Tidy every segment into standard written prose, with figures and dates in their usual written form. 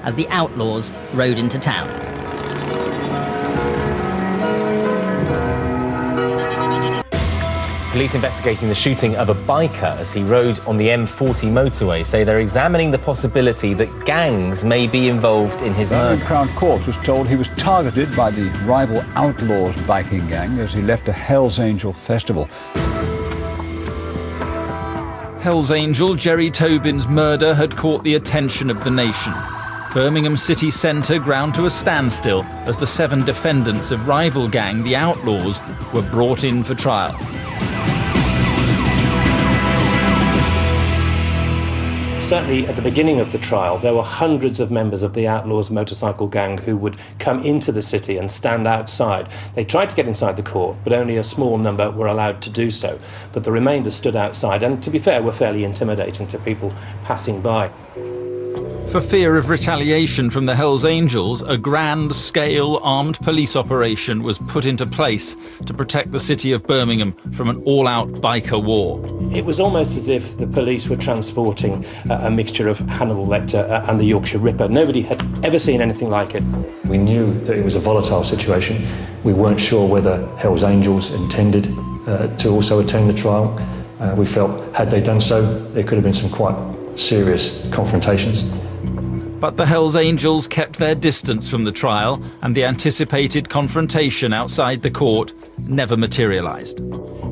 as the Outlaws rode into town. Police investigating the shooting of a biker as he rode on the M40 motorway say they're examining the possibility that gangs may be involved in his murder. Crown Court was told he was targeted by the rival Outlaws biking gang as he left a Hells Angel festival. Hells Angel Gerry Tobin's murder had caught the attention of the nation. Birmingham city centre ground to a standstill as the 7 defendants of rival gang, the Outlaws, were brought in for trial. Certainly at the beginning of the trial, there were hundreds of members of the Outlaws motorcycle gang who would come into the city and stand outside. They tried to get inside the court, but only a small number were allowed to do so. But the remainder stood outside and, to be fair, were fairly intimidating to people passing by. For fear of retaliation from the Hells Angels, a grand-scale armed police operation was put into place to protect the city of Birmingham from an all-out biker war. It was almost as if the police were transporting a mixture of Hannibal Lecter and the Yorkshire Ripper. Nobody had ever seen anything like it. We knew that it was a volatile situation. We weren't sure whether Hells Angels intended to also attend the trial. We felt, had they done so, there could have been some quite serious confrontations. But the Hells Angels kept their distance from the trial, and the anticipated confrontation outside the court never materialised.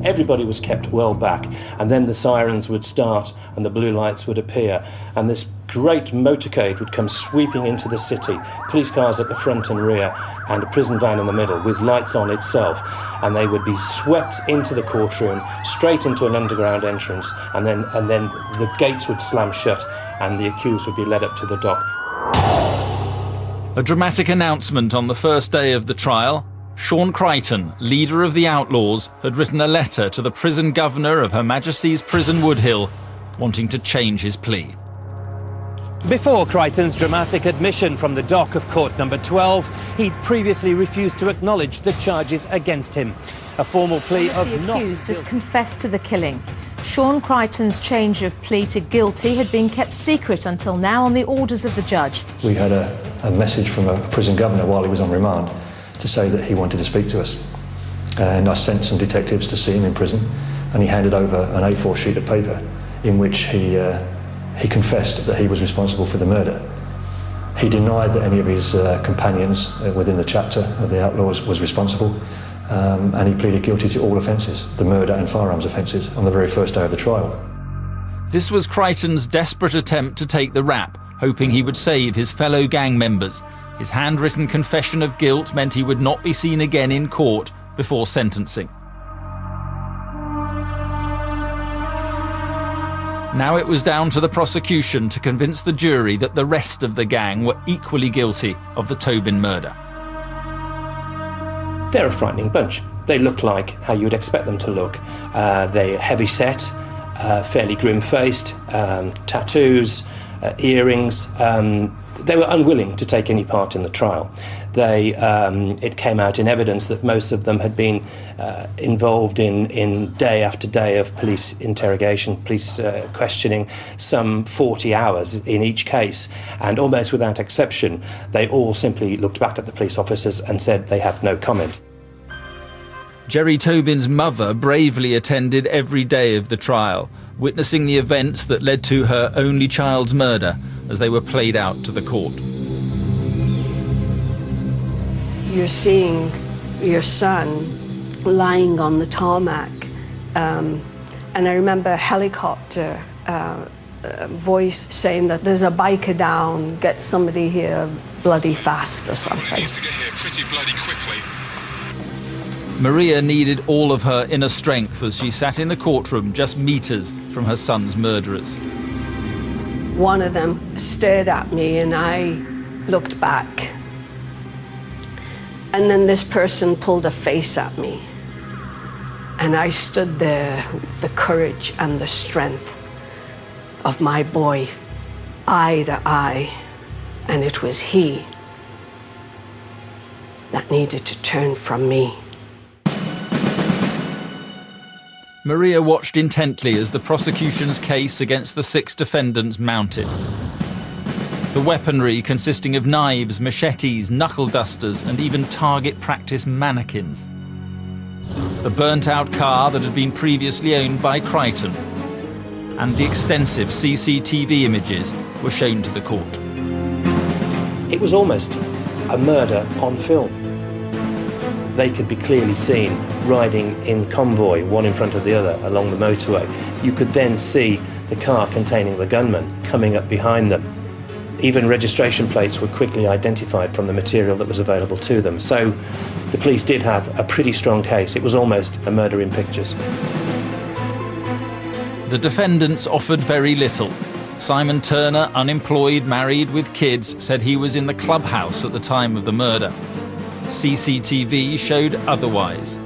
Everybody was kept well back, and then the sirens would start and the blue lights would appear, and this great motorcade would come sweeping into the city, police cars at the front and rear, and a prison van in the middle with lights on itself, and they would be swept into the courtroom, straight into an underground entrance, and then the gates would slam shut and the accused would be led up to the dock. A dramatic announcement on the first day of the trial. Sean Crichton, leader of the Outlaws, had written a letter to the prison governor of Her Majesty's Prison Woodhill, wanting to change his plea. Before Crichton's dramatic admission from the dock of court number 12, he'd previously refused to acknowledge the charges against him. A formal plea of the accused has confessed to the killing. Sean Crichton's change of plea to guilty had been kept secret until now on the orders of the judge. We had a message from a prison governor while he was on remand to say that he wanted to speak to us. And I sent some detectives to see him in prison, and he handed over an A4 sheet of paper in which he confessed that he was responsible for the murder. He denied that any of his companions within the chapter of the Outlaws was responsible, and he pleaded guilty to all offences, the murder and firearms offences, on the very first day of the trial. This was Crichton's desperate attempt to take the rap, hoping he would save his fellow gang members. His handwritten confession of guilt meant he would not be seen again in court before sentencing. Now it was down to the prosecution to convince the jury that the rest of the gang were equally guilty of the Tobin murder. They're a frightening bunch. They look like how you would expect them to look. They're heavy-set, fairly grim-faced, tattoos, earrings. They were unwilling to take any part in the trial. It came out in evidence that most of them had been involved in day after day of police interrogation, police questioning, some 40 hours in each case, and almost without exception, they all simply looked back at the police officers and said they had no comment. Gerry Tobin's mother bravely attended every day of the trial, witnessing the events that led to her only child's murder as they were played out to the court. You're seeing your son lying on the tarmac, and I remember a helicopter voice saying that there's a biker down, get somebody here bloody fast or something. He needs to get here pretty bloody quickly. Maria needed all of her inner strength as she sat in the courtroom just meters from her son's murderers. One of them stared at me and I looked back. And then this person pulled a face at me. And I stood there with the courage and the strength of my boy, eye to eye. And it was he that needed to turn from me. Maria watched intently as the prosecution's case against the 6 defendants mounted. The weaponry consisting of knives, machetes, knuckle dusters and even target practice mannequins. The burnt-out car that had been previously owned by Crichton, and the extensive CCTV images were shown to the court. It was almost a murder on film. They could be clearly seen riding in convoy, one in front of the other, along the motorway. You could then see the car containing the gunman coming up behind them. Even registration plates were quickly identified from the material that was available to them. So the police did have a pretty strong case. It was almost a murder in pictures. The defendants offered very little. Simon Turner, unemployed, married with kids, said he was in the clubhouse at the time of the murder. CCTV showed otherwise.